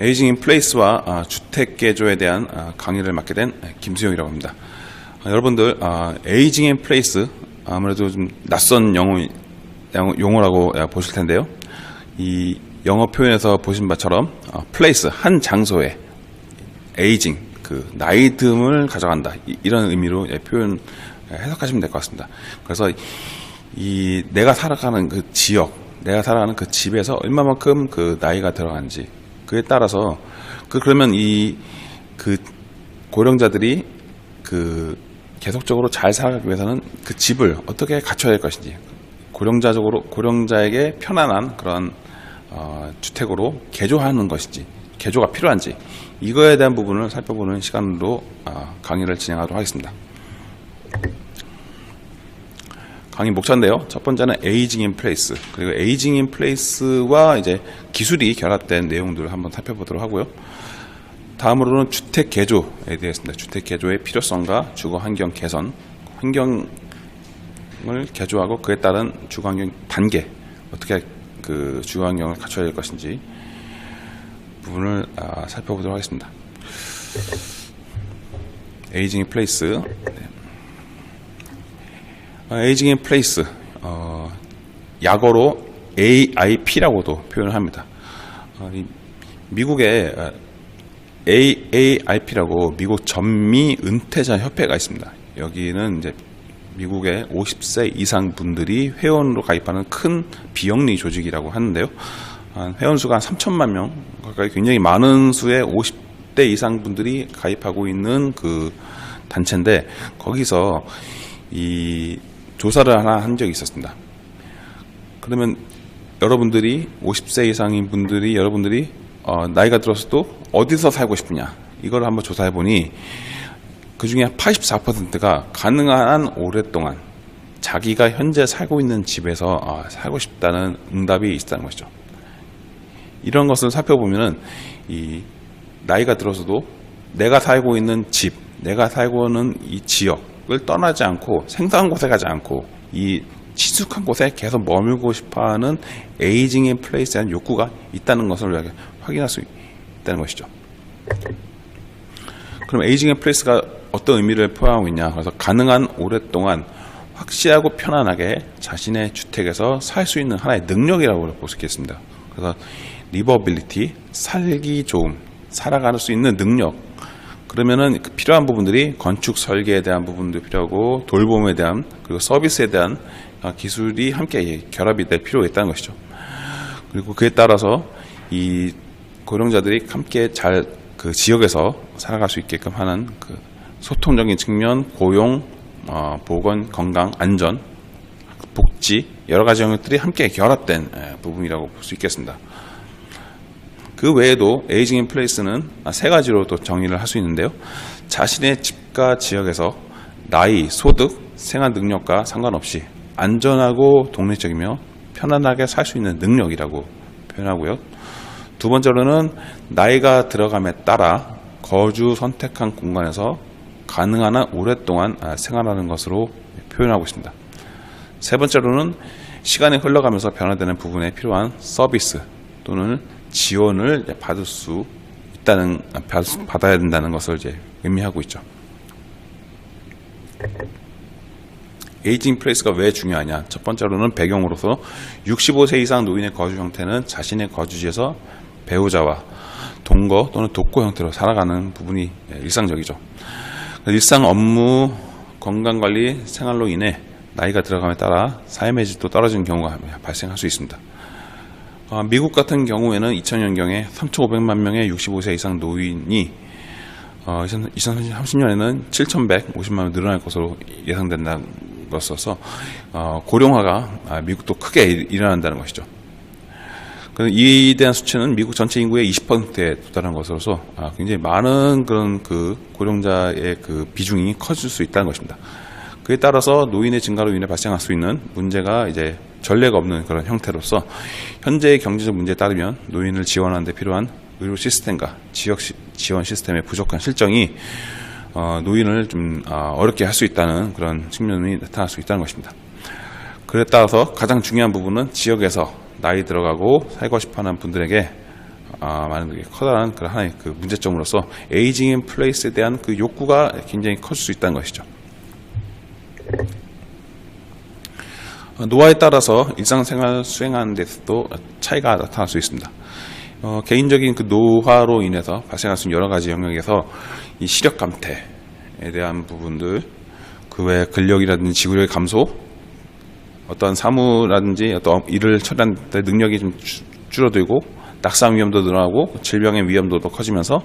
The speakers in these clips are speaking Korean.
에이징 인 플레이스와 주택 개조에 대한 강의를 맡게 된 김수용이라고 합니다. 여러분들 에이징 인 플레이스 아무래도 좀 낯선 용어라고 보실 텐데요. 이 영어 표현에서 보신 바처럼 플레이스 한 장소에 에이징 그 나이 듦을 가져간다 이런 의미로 표현 해석하시면 될 것 같습니다. 그래서 이 내가 살아가는 그 지역, 내가 살아가는 그 집에서 얼마만큼 그 나이가 들어간지 그에 따라서 그러면 이 그 고령자들이 그 계속적으로 잘 살아가기 위해서는 그 집을 어떻게 갖춰야 될 것인지 고령자에게 편안한 그런 주택으로 개조하는 것인지 개조가 필요한지 이거에 대한 부분을 살펴보는 시간으로 강의를 진행하도록 하겠습니다. 강의 목차인데요. 첫 번째는 에이징 인 플레이스, 그리고 에이징 인 플레이스와 이제 기술이 결합된 내용들을 한번 살펴보도록 하고요. 다음으로는 주택 개조에 대해서입니다. 주택 개조의 필요성과 주거 환경 개선, 환경을 개조하고 그에 따른 주거 환경 단계, 어떻게 그 주거 환경을 갖춰야 될 것인지 부분을 살펴보도록 하겠습니다. 에이징 인 플레이스. 에이징 인 플레이스, 약어로 AIP라고도 표현을 합니다. 미국의 AARP라고 미국 전미 은퇴자 협회가 있습니다. 여기는 이제 미국의 50세 이상 분들이 회원으로 가입하는 큰 비영리 조직이라고 하는데요. 회원 수가 한 3천만 명 가까이 굉장히 많은 수의 50대 이상 분들이 가입하고 있는 그 단체인데 거기서 이 조사를 하나 한 적이 있었습니다. 그러면 여러분들이 50세 이상인 분들이 여러분들이 나이가 들어서도 어디서 살고 싶으냐 이걸 한번 조사해 보니 그 중에 84%가 가능한 한 오랫동안 자기가 현재 살고 있는 집에서 살고 싶다는 응답이 있다는 것이죠. 이런 것을 살펴보면은 이 나이가 들어서도 내가 살고 있는 집, 내가 살고 있는 이 지역을 떠나지 않고 생소한 곳에 가지 않고 이 친숙한 곳에 계속 머물고 싶어하는 에이징 인 플레이스에 대한 욕구가 있다는 것을 확인할 수 있다는 것이죠. 그럼 에이징 인 플레이스가 어떤 의미를 포함하고 있냐? 그래서 가능한 오랫동안 확실하고 편안하게 자신의 주택에서 살 수 있는 하나의 능력이라고 볼 수 있겠습니다. 그래서 리버빌리티, 살기 좋음, 살아갈 수 있는 능력. 그러면은 필요한 부분들이 건축 설계에 대한 부분도 필요하고 돌봄에 대한 그리고 서비스에 대한 기술이 함께 결합이 될 필요가 있다는 것이죠. 그리고 그에 따라서 이 고령자들이 함께 잘 그 지역에서 살아갈 수 있게끔 하는 그 소통적인 측면, 고용, 보건, 건강, 안전, 복지 여러 가지 영역들이 함께 결합된 부분이라고 볼 수 있겠습니다. 그 외에도 에이징 인 플레이스는 세 가지로 또 정의를 할 수 있는데요. 자신의 집과 지역에서 나이, 소득, 생활 능력과 상관없이 안전하고 독립적이며 편안하게 살 수 있는 능력이라고 표현하고요. 두 번째로는 나이가 들어감에 따라 거주 선택한 공간에서 가능한 한 오랫동안 생활하는 것으로 표현하고 있습니다. 세 번째로는 시간이 흘러가면서 변화되는 부분에 필요한 서비스 또는 지원을 받을 수 있다는, 받아야 된다는 것을 이제 의미하고 있죠. 에이징 플레이스가 왜 중요하냐? 첫 번째로는 배경으로서 65세 이상 노인의 거주 형태는 자신의 거주지에서 배우자와 동거 또는 독거 형태로 살아가는 부분이 일상적이죠. 일상 업무, 건강관리, 생활로 인해 나이가 들어감에 따라 삶의 질도 떨어지는 경우가 발생할 수 있습니다. 미국 같은 경우에는 2000년경에 3,500만 명의 65세 이상 노인이 2030년에는 7,150만 명 늘어날 것으로 예상된다는 것으로서 고령화가 미국도 크게 일어난다는 것이죠. 이에 대한 수치는 미국 전체 인구의 20%에 도달한 것으로서 굉장히 많은 그런 그 고령자의 그 비중이 커질 수 있다는 것입니다. 그에 따라서 노인의 증가로 인해 발생할 수 있는 문제가 이제 전례가 없는 그런 형태로서 현재의 경제적 문제에 따르면 노인을 지원하는 데 필요한 의료 시스템과 지역 지원 시스템의 부족한 실정이 노인을 좀 어렵게 할 수 있다는 그런 측면이 나타날 수 있다는 것입니다. 그에 따라서 가장 중요한 부분은 지역에서 나이 들어가고 살고 싶어하는 분들에게 많은 커다란 그런 하나의 그 문제점으로서 에이징 인 플레이스에 대한 그 욕구가 굉장히 커질 수 있다는 것이죠. 노화에 따라서 일상생활 수행하는 데서도 차이가 나타날 수 있습니다. 개인적인 그 노화로 인해서 발생할 수 있는 여러 가지 영역에서 이 시력 감퇴에 대한 부분들, 그 외 근력이라든지 지구력의 감소, 어떤 사무라든지 어떤 일을 처리하는 데 능력이 좀 줄어들고 낙상 위험도 늘어나고 질병의 위험도도 커지면서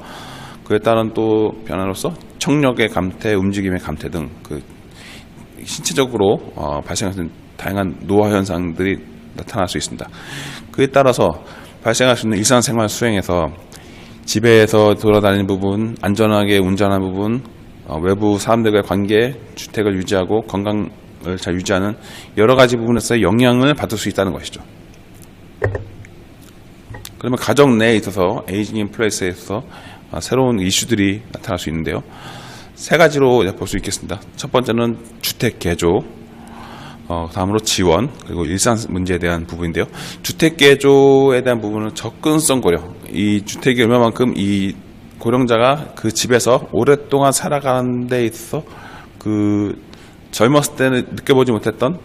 그에 따른 또 변화로서 청력의 감퇴, 움직임의 감퇴 등 그 신체적으로 발생할 수 있는 다양한 노화 현상들이 나타날 수 있습니다. 그에 따라서 발생할 수 있는 일상생활 수행에서 집에서 돌아다니는 부분, 안전하게 운전하는 부분, 외부 사람들과의 관계, 주택을 유지하고 건강을 잘 유지하는 여러 가지 부분에서 영향을 받을 수 있다는 것이죠. 그러면 가정 내에 있어서 에이징 인 플레이스에 있어서 새로운 이슈들이 나타날 수 있는데요. 세 가지로 볼 수 있겠습니다. 첫 번째는 주택 개조, 다음으로 지원, 그리고 일상 문제에 대한 부분인데요. 주택 개조에 대한 부분은 접근성 고려. 이 주택이 얼마만큼 이 고령자가 그 집에서 오랫동안 살아가는 데 있어서 그 젊었을 때는 느껴보지 못했던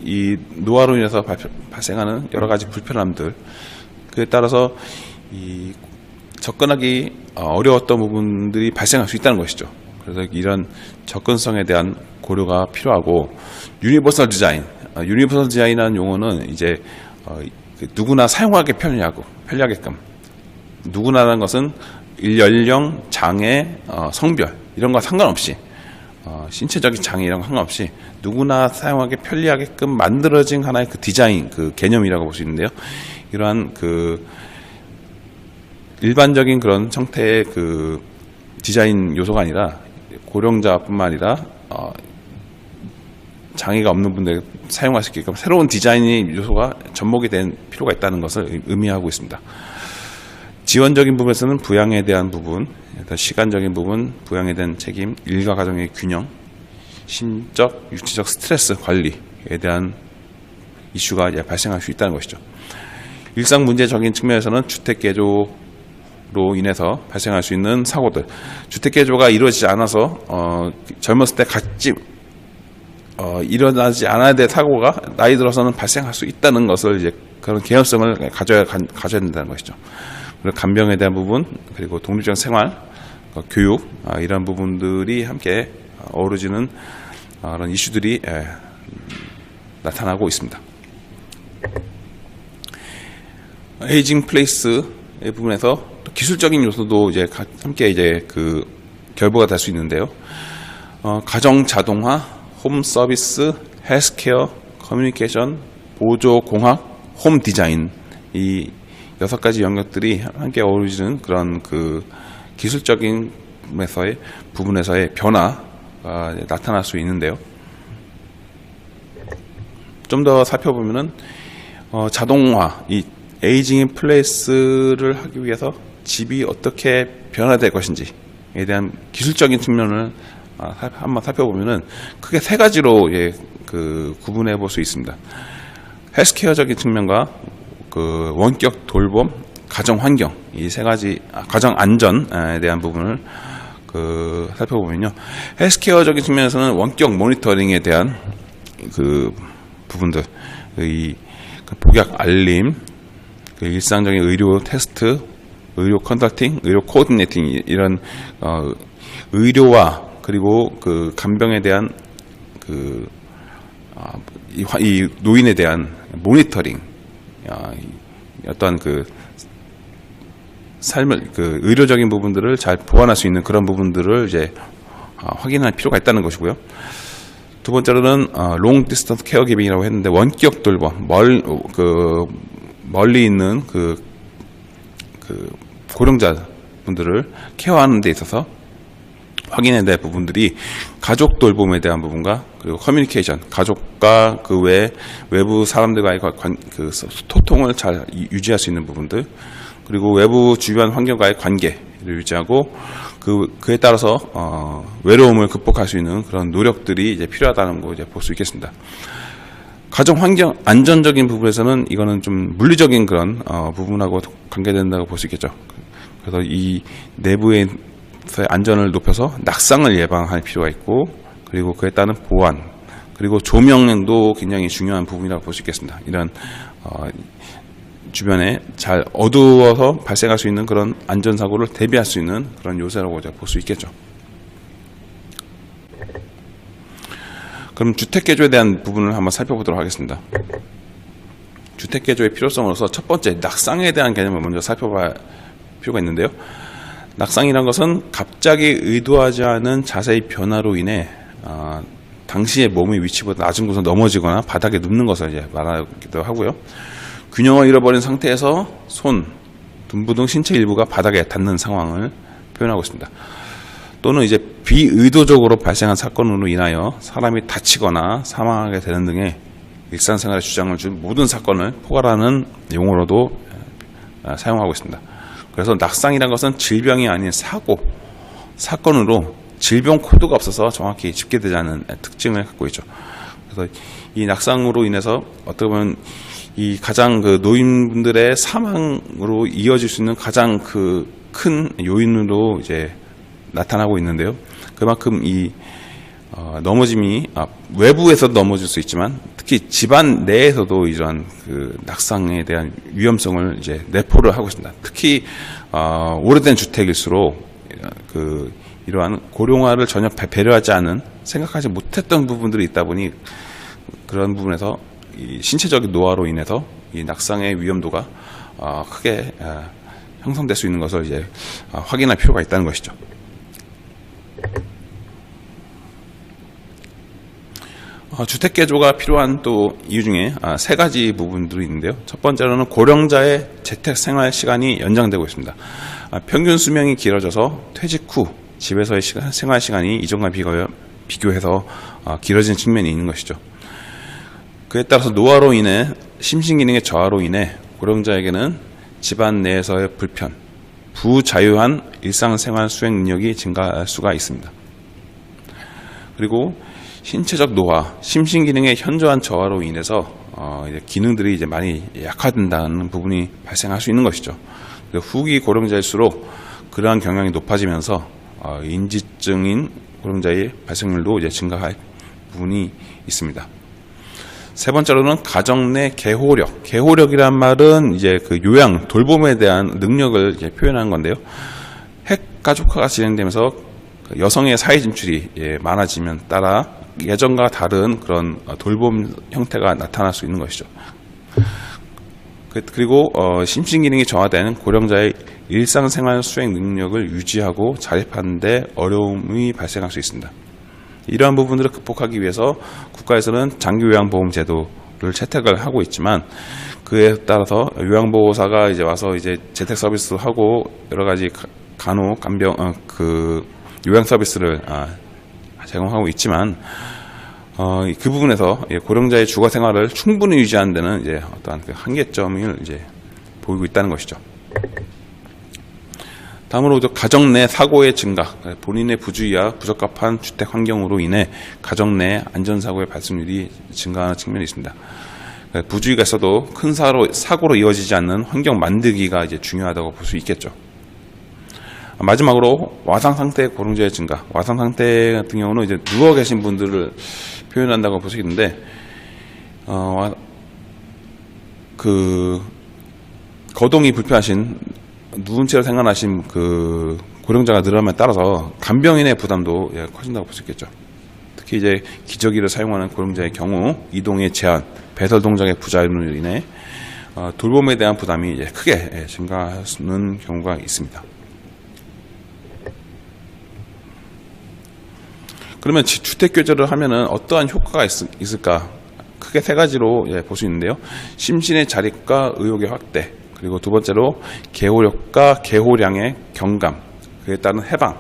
이 노화로 인해서 발생하는 여러 가지 불편함들, 그에 따라서 이 접근하기 어려웠던 부분들이 발생할 수 있다는 것이죠. 그래서 이런 접근성에 대한 고려가 필요하고, 유니버설 디자인이라는 용어는 이제 누구나 사용하기 편리하게끔, 누구나라는 것은 연령, 장애, 성별 이런 거 상관없이, 신체적인 장애 이런 거 상관없이 누구나 사용하기 편리하게끔 만들어진 하나의 그 디자인, 그 개념이라고 볼 수 있는데요. 이러한 그 일반적인 그런 형태의 그 디자인 요소가 아니라 고령자뿐만 아니라 장애가 없는 분들 사용할 수 있게끔 새로운 디자인 요소가 접목이 된 필요가 있다는 것을 의미하고 있습니다. 지원적인 부분에서는 부양에 대한 부분, 시간적인 부분, 부양에 대한 책임, 일과 가정의 균형, 심적, 육체적 스트레스 관리에 대한 이슈가 발생할 수 있다는 것이죠. 일상 문제적인 측면에서는 주택 개조로 인해서 발생할 수 있는 사고들, 주택 개조가 이루어지지 않아서 젊었을 때 같이 일어나지 않아야 될 사고가 나이 들어서는 발생할 수 있다는 것을 이제 그런 개연성을 가져야 된다는 것이죠. 그리고 간병에 대한 부분, 그리고 독립적인 생활, 교육, 이런 부분들이 함께 어우러지는 그런 이슈들이 나타나고 있습니다. 에이징 플레이스의 부분에서 기술적인 요소도 이제 함께 이제 그 결부가 될 수 있는데요. 가정 자동화, 홈 서비스, 헬스케어, 커뮤니케이션, 보조 공학, 홈 디자인, 이 6가지 영역들이 함께 어우러지는 그런 그 기술적인 부분에서의 변화가 나타날 수 있는데요. 좀 더 살펴보면은 자동화, 이 에이징 인 플레이스를 하기 위해서 집이 어떻게 변화될 것인지에 대한 기술적인 측면을 한번 살펴보면은 크게 3가지로 구분해 볼 수 있습니다. 헬스케어적인 측면과 그 원격 돌봄, 가정 환경, 이 3가지 가정 안전에 대한 부분을 살펴보면요. 헬스케어적인 측면에서는 원격 모니터링에 대한 그 부분들, 이 복약 알림, 그 일상적인 의료 테스트, 의료 컨설팅, 의료 코디네이팅, 이런 의료와 그리고 그 간병에 대한 이 노인에 대한 모니터링, 어떤 그 삶을 의료적인 부분들을 잘 보완할 수 있는 그런 부분들을 이제 확인할 필요가 있다는 것이고요. 두 번째로는 롱 디스턴스 케어기빙이라고 했는데, 원격 돌봄, 멀리 있는 그 고령자분들을 케어하는 데 있어서 확인해야 될 부분들이 가족 돌봄에 대한 부분과, 그리고 커뮤니케이션, 가족과 그 외부 사람들과의 그 소통을 잘 유지할 수 있는 부분들, 그리고 외부 주변 환경과의 관계를 유지하고 그에 따라서 외로움을 극복할 수 있는 그런 노력들이 이제 필요하다는 거 이제 볼 수 있겠습니다. 가정 환경 안전적인 부분에서는 이거는 좀 물리적인 그런 부분하고 관계된다고 볼 수 있겠죠. 그래서 이 내부의 안전을 높여서 낙상을 예방할 필요가 있고, 그리고 그에 따른 보안, 그리고 조명도 굉장히 중요한 부분이라고 볼 수 있겠습니다. 이런 주변에 잘 어두워서 발생할 수 있는 그런 안전사고를 대비할 수 있는 그런 요소라고 볼 수 있겠죠. 그럼 주택개조에 대한 부분을 한번 살펴보도록 하겠습니다. 주택개조의 필요성으로서 첫 번째, 낙상에 대한 개념을 먼저 살펴볼 필요가 있는데요. 낙상이란 것은 갑자기 의도하지 않은 자세의 변화로 인해 당시의 몸의 위치보다 낮은 곳으로 넘어지거나 바닥에 눕는 것을 이제 말하기도 하고요. 균형을 잃어버린 상태에서 손, 둔부 등 신체 일부가 바닥에 닿는 상황을 표현하고 있습니다. 또는 이제 비의도적으로 발생한 사건으로 인하여 사람이 다치거나 사망하게 되는 등의 일상생활에 주장을 준 모든 사건을 포괄하는 용어로도 사용하고 있습니다. 그래서 낙상이라는 것은 질병이 아닌 사건으로 질병 코드가 없어서 정확히 집계되지 않은 특징을 갖고 있죠. 그래서 이 낙상으로 인해서 어떻게 보면 이 가장 노인분들의 사망으로 이어질 수 있는 가장 큰 요인으로 이제 나타나고 있는데요. 그만큼 이 넘어짐이 외부에서 넘어질 수 있지만 특히 집안 내에서도 이러한 낙상에 대한 위험성을 이제 내포를 하고 있습니다. 특히 오래된 주택일수록 이러한 고령화를 전혀 배려하지 않은, 생각하지 못했던 부분들이 있다 보니 그런 부분에서 이 신체적인 노화로 인해서 이 낙상의 위험도가 크게 형성될 수 있는 것을 이제 확인할 필요가 있다는 것이죠. 주택개조가 필요한 또 이유 중에 세 가지 부분들이 있는데요. 첫 번째로는 고령자의 재택생활 시간이 연장되고 있습니다. 평균 수명이 길어져서 퇴직 후 집에서의 생활 시간이 이전과 비교해서 길어진 측면이 있는 것이죠. 그에 따라서 노화로 인해 심신기능의 저하로 인해 고령자에게는 집안 내에서의 불편, 부자유한 일상생활 수행 능력이 증가할 수가 있습니다. 그리고 신체적 노화, 심신기능의 현저한 저하로 인해서 이제 기능들이 이제 많이 약화된다는 부분이 발생할 수 있는 것이죠. 후기 고령자일수록 그러한 경향이 높아지면서 인지증인 고령자의 발생률도 이제 증가할 부분이 있습니다. 세 번째로는 가정 내 개호력. 개호력이란 말은 이제 요양, 돌봄에 대한 능력을 이제 표현하는 건데요. 핵가족화가 진행되면서 여성의 사회 진출이 많아지면 따라 예전과 다른 그런 돌봄 형태가 나타날 수 있는 것이죠. 그리고 심신기능이 저하된 고령자의 일상생활 수행 능력을 유지하고 자립하는 데 어려움이 발생할 수 있습니다. 이러한 부분들을 극복하기 위해서 국가에서는 장기요양보험 제도를 채택을 하고 있지만, 그에 따라서 요양보호사가 이제 와서 이제 재택 서비스도 하고 여러 가지 간호, 간병, 요양 서비스를 제공하고 있지만, 그 부분에서 고령자의 주거 생활을 충분히 유지하는 데는 이제 어떠한 한계점을 이제 보이고 있다는 것이죠. 다음으로 가정 내 사고의 증가, 본인의 부주의와 부적합한 주택 환경으로 인해 가정 내 안전사고의 발생률이 증가하는 측면이 있습니다. 부주의가 있어도 큰 사고로 이어지지 않는 환경 만들기가 이제 중요하다고 볼 수 있겠죠. 마지막으로 와상 상태의 고령자의 증가. 와상 상태 같은 경우는 이제 누워 계신 분들을 표현한다고 볼 수 있는데, 거동이 불편하신, 누운 채로 생활하신 고령자가 늘어남에 따라서 간병인의 부담도 커진다고 볼 수 있겠죠. 특히 이제 기저귀를 사용하는 고령자의 경우 이동의 제한, 배설 동작의 부자유로 인해 돌봄에 대한 부담이 이제 크게 증가하는 경우가 있습니다. 그러면 주택개조를 하면은 어떠한 효과가 있을까? 크게 세 가지로 볼 수 있는데요. 심신의 자립과 의욕의 확대, 그리고 두 번째로 개호력과 개호량의 경감, 그에 따른 해방,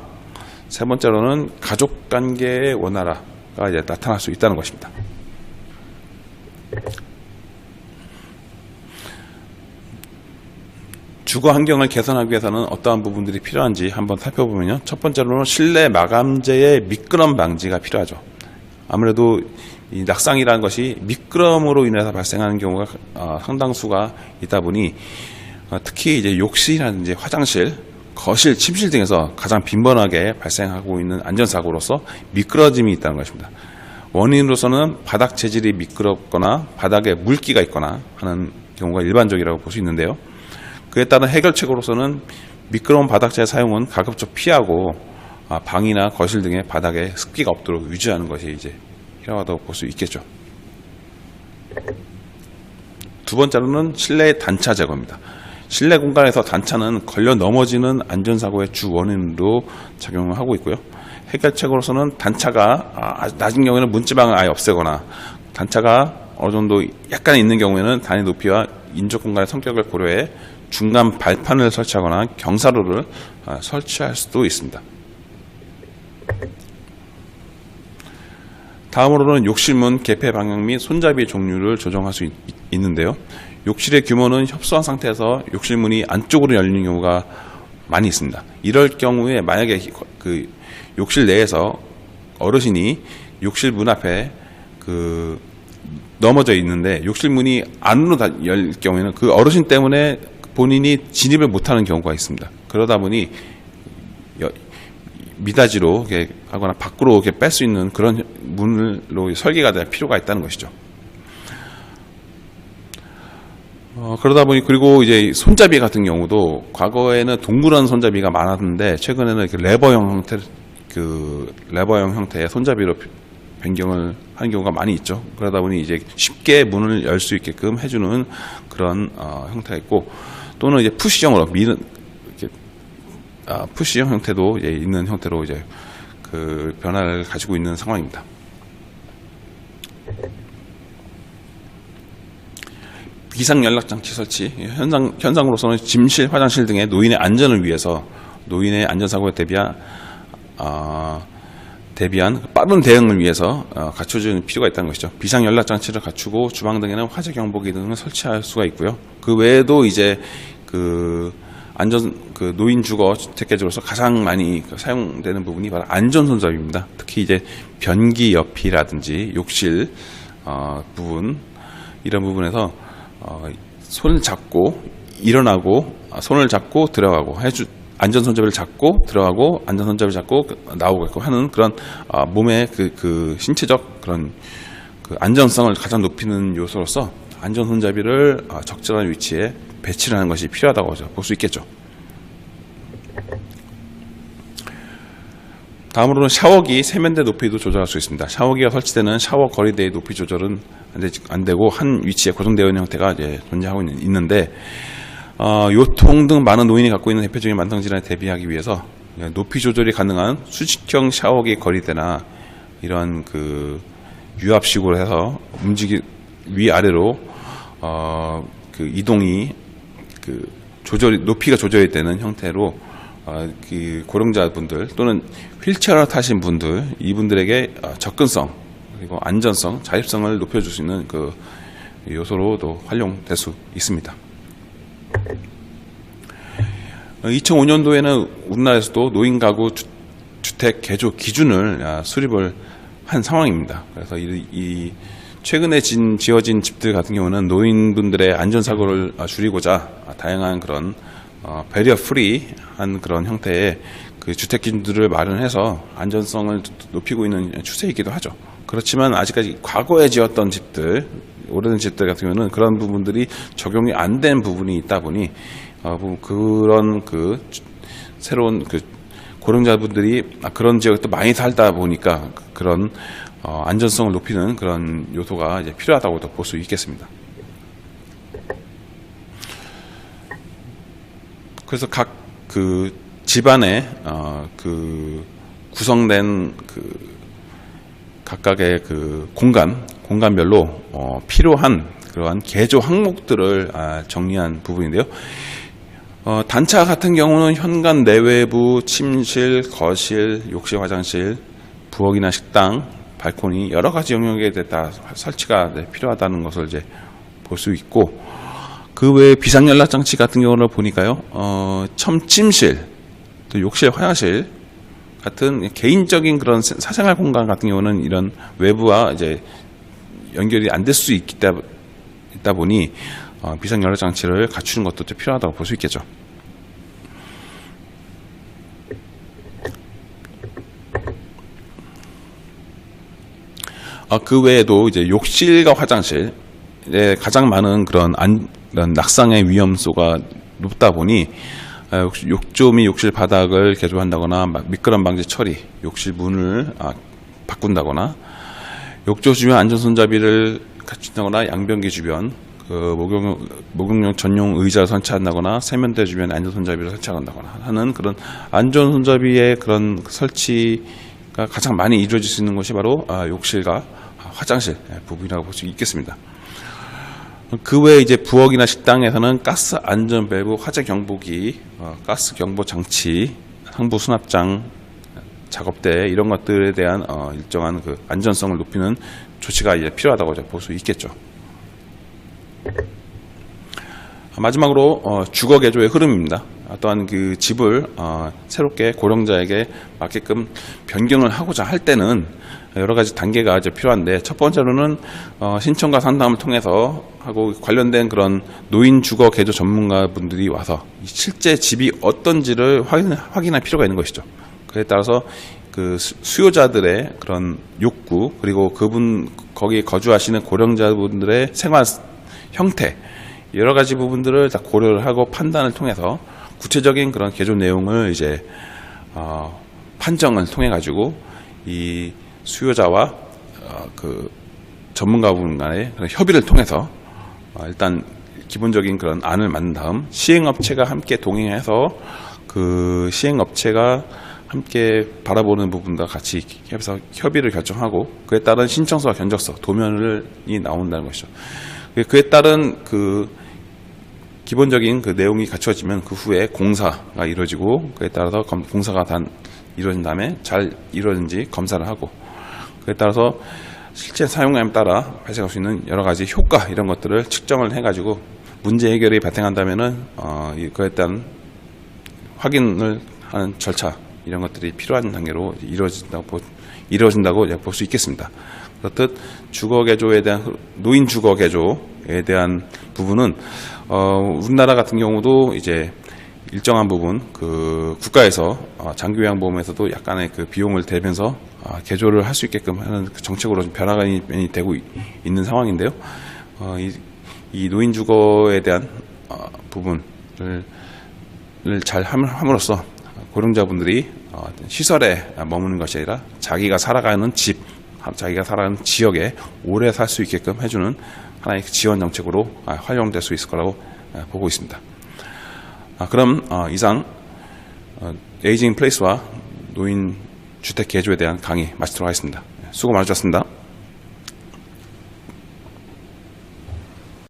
세 번째로는 가족관계의 원활화가 이제 나타날 수 있다는 것입니다. 주거 환경을 개선하기 위해서는 어떠한 부분들이 필요한지 한번 살펴보면요. 첫 번째로는 실내 마감재의 미끄럼 방지가 필요하죠. 아무래도 이 낙상이라는 것이 미끄럼으로 인해서 발생하는 경우가 상당수가 있다 보니 특히 이제 욕실이라든지 화장실, 거실, 침실 등에서 가장 빈번하게 발생하고 있는 안전사고로서 미끄러짐이 있다는 것입니다. 원인으로서는 바닥 재질이 미끄럽거나 바닥에 물기가 있거나 하는 경우가 일반적이라고 볼 수 있는데요. 그에 따른 해결책으로서는 미끄러운 바닥재 사용은 가급적 피하고 방이나 거실 등의 바닥에 습기가 없도록 유지하는 것이 이제 필요하다고 볼 수 있겠죠. 두 번째로는 실내 단차 제거입니다. 실내 공간에서 단차는 걸려 넘어지는 안전사고의 주 원인으로 작용을 하고 있고요. 해결책으로서는 단차가 낮은 경우에는 문지방을 아예 없애거나 단차가 어느 정도 약간 있는 경우에는 단위 높이와 인적 공간의 성격을 고려해 중간 발판을 설치하거나 경사로를 설치할 수도 있습니다. 다음으로는 욕실문 개폐 방향 및 손잡이 종류를 조정할 수 있는데요. 욕실의 규모는 협소한 상태에서 욕실문이 안쪽으로 열리는 경우가 많이 있습니다. 이럴 경우에 만약에 그 욕실 내에서 어르신이 욕실 문 앞에 넘어져 있는데 욕실 문이 안으로 열 경우에는 그 어르신 때문에 본인이 진입을 못하는 경우가 있습니다. 그러다 보니 미닫이로 이렇게 하거나 밖으로 이렇게 뺄 수 있는 그런 문으로 설계가 될 필요가 있다는 것이죠. 그러다 보니 그리고 이제 손잡이 같은 경우도 과거에는 동그란 손잡이가 많았는데 최근에는 이렇게 레버형 형태의 손잡이로 변경을 하는 경우가 많이 있죠. 그러다 보니 이제 쉽게 문을 열 수 있게끔 해주는 그런 형태가 있고 또는 이제 푸시형으로 미는 푸시형 형태도 있는 형태로 이제 그 변화를 가지고 있는 상황입니다. 비상 연락 장치 설치 현상으로서는 침실, 화장실 등의 노인의 안전을 위해서 노인의 안전사고에 대비한 빠른 대응을 위해서 갖춰주는 필요가 있다는 것이죠. 비상 연락 장치를 갖추고 주방 등에는 화재 경보기 등을 설치할 수가 있고요. 그 외에도 이제 노인 주거 주택계주로서 가장 많이 사용되는 부분이 바로 안전손잡이입니다. 특히 이제 변기 옆이라든지 욕실 부분 이런 부분에서 손을 잡고 일어나고 손을 잡고 들어가고 안전손잡이를 잡고 들어가고 안전손잡이를 잡고 나오고 하는 그런 몸의 그 신체적 그런 그 안전성을 가장 높이는 요소로서 안전손잡이를 적절한 위치에 배치를 하는 것이 필요하다고 볼 수 있겠죠. 다음으로는 샤워기 세면대 높이도 조절할 수 있습니다. 샤워기가 설치되는 샤워 거리대의 높이 조절은 안 되고 한 위치에 고정되어 있는 형태가 이제 존재하고 있는데 요통 등 많은 노인이 갖고 있는 대표적인 만성 질환에 대비하기 위해서 높이 조절이 가능한 수직형 샤워기 거리대나 이런 그 유압식으로 해서 위아래로 그 이동이 높이가 조절이 되는 형태로 그 고령자분들 또는 휠체어를 타신 분들 이분들에게 접근성 그리고 안전성, 자립성을 높여줄 수 있는 그 요소로도 활용될 수 있습니다. 2005년도에는 우리나라에서도 노인 가구 주택 개조 기준을 수립을 한 상황입니다. 그래서 이 최근에 지어진 집들 같은 경우는 노인분들의 안전사고를 줄이고자 다양한 그런 배리어 프리한 그런 형태의 그 주택 기준들을 마련해서 안전성을 높이고 있는 추세이기도 하죠. 그렇지만 아직까지 과거에 지었던 집들, 오래된 집들 같은 경우는 그런 부분들이 적용이 안 된 부분이 있다 보니 그런 새로운 고령자분들이 그런 지역에 또 많이 살다 보니까 그런 안전성을 높이는 그런 요소가 이제 필요하다고도 볼 수 있겠습니다. 그래서 각 집안에 구성된 각각의 공간별로 필요한 그러한 개조 항목들을 정리한 부분인데요. 단차 같은 경우는 현관 내외부, 침실, 거실, 욕실, 화장실, 부엌이나 식당, 발코니 여러 가지 영역에 따라 설치가 필요하다는 것을 이제 볼 수 있고, 그 외에 비상연락 장치 같은 경우를 보니까요, 침실, 또 욕실, 화장실 같은 개인적인 그런 사생활 공간 같은 경우는 이런 외부와 이제 연결이 안 될 수 있다 보니 비상 연락 장치를 갖추는 것도 좀 필요하다고 볼 수 있겠죠. 그 외에도 이제 욕실과 화장실에 가장 많은 그런 낙상의 위험도가 높다 보니 욕조 및 욕실 바닥을 개조한다거나 미끄럼 방지 처리, 욕실 문을 바꾼다거나 욕조 주변 안전 손잡이를 갖춘다거나 양변기 주변 목욕용 전용 의자를 설치한다거나 세면대 주변에 안전 손잡이를 설치한다거나 하는 그런 안전 손잡이의 그런 설치가 가장 많이 이루어질 수 있는 것이 바로 욕실과 화장실 부분이라고 볼 수 있겠습니다. 그 외에 이제 부엌이나 식당에서는 가스 안전 밸브, 화재 경보기, 가스 경보 장치, 상부 수납장, 작업대 이런 것들에 대한 일정한 그 안전성을 높이는 조치가 이제 필요하다고 볼 수 있겠죠. 마지막으로 주거 개조의 흐름입니다. 또한 그 집을 새롭게 고령자에게 맞게끔 변경을 하고자 할 때는 여러 가지 단계가 이제 필요한데, 첫 번째로는 신청과 상담을 통해서 하고 관련된 그런 노인 주거 개조 전문가분들이 와서 실제 집이 어떤지를 확인할 필요가 있는 것이죠. 그에 따라서 그 수요자들의 그런 욕구, 그리고 거기에 거주하시는 고령자분들의 생활 형태, 여러 가지 부분들을 다 고려를 하고 판단을 통해서 구체적인 그런 개조 내용을 이제 판정을 통해 가지고 이 수요자와 그 전문가분 간의 그런 협의를 통해서 일단 기본적인 그런 안을 만든 다음 시행업체가 함께 동행해서 그 시행업체가 함께 바라보는 부분과 같이 해서 협의를 결정하고, 그에 따른 신청서와 견적서, 도면이 나온다는 것이죠. 그에 따른 그 기본적인 그 내용이 갖춰지면 그 후에 공사가 이루어지고, 그에 따라서 공사가 이루어진 다음에 잘 이루어진지 검사를 하고, 그에 따라서 실제 사용량에 따라 발생할 수 있는 여러 가지 효과 이런 것들을 측정을 해가지고 문제 해결이 발생한다면은 그에 따른 확인을 하는 절차 이런 것들이 필요한 단계로 이루어진다고 볼 수 있겠습니다. 그렇듯 주거 개조에 대한 노인 주거 개조에 대한 부분은 우리나라 같은 경우도 이제 일정한 부분 그 국가에서 장기요양보험에서도 약간의 그 비용을 대면서 개조를 할 수 있게끔 하는 그 정책으로 변화가 되고 있는 상황인데요. 이 노인 주거에 대한 부분을 잘 함으로써 고령자분들이 시설에 머무는 것이 아니라 자기가 살아가는 집, 자기가 살아가는 지역에 오래 살 수 있게끔 해주는 하나의 지원 정책으로 활용될 수 있을 거라고 보고 있습니다. 그럼 이상 에이징 플레이스와 노인 주택 개조에 대한 강의 마치도록 하겠습니다. 수고 많으셨습니다.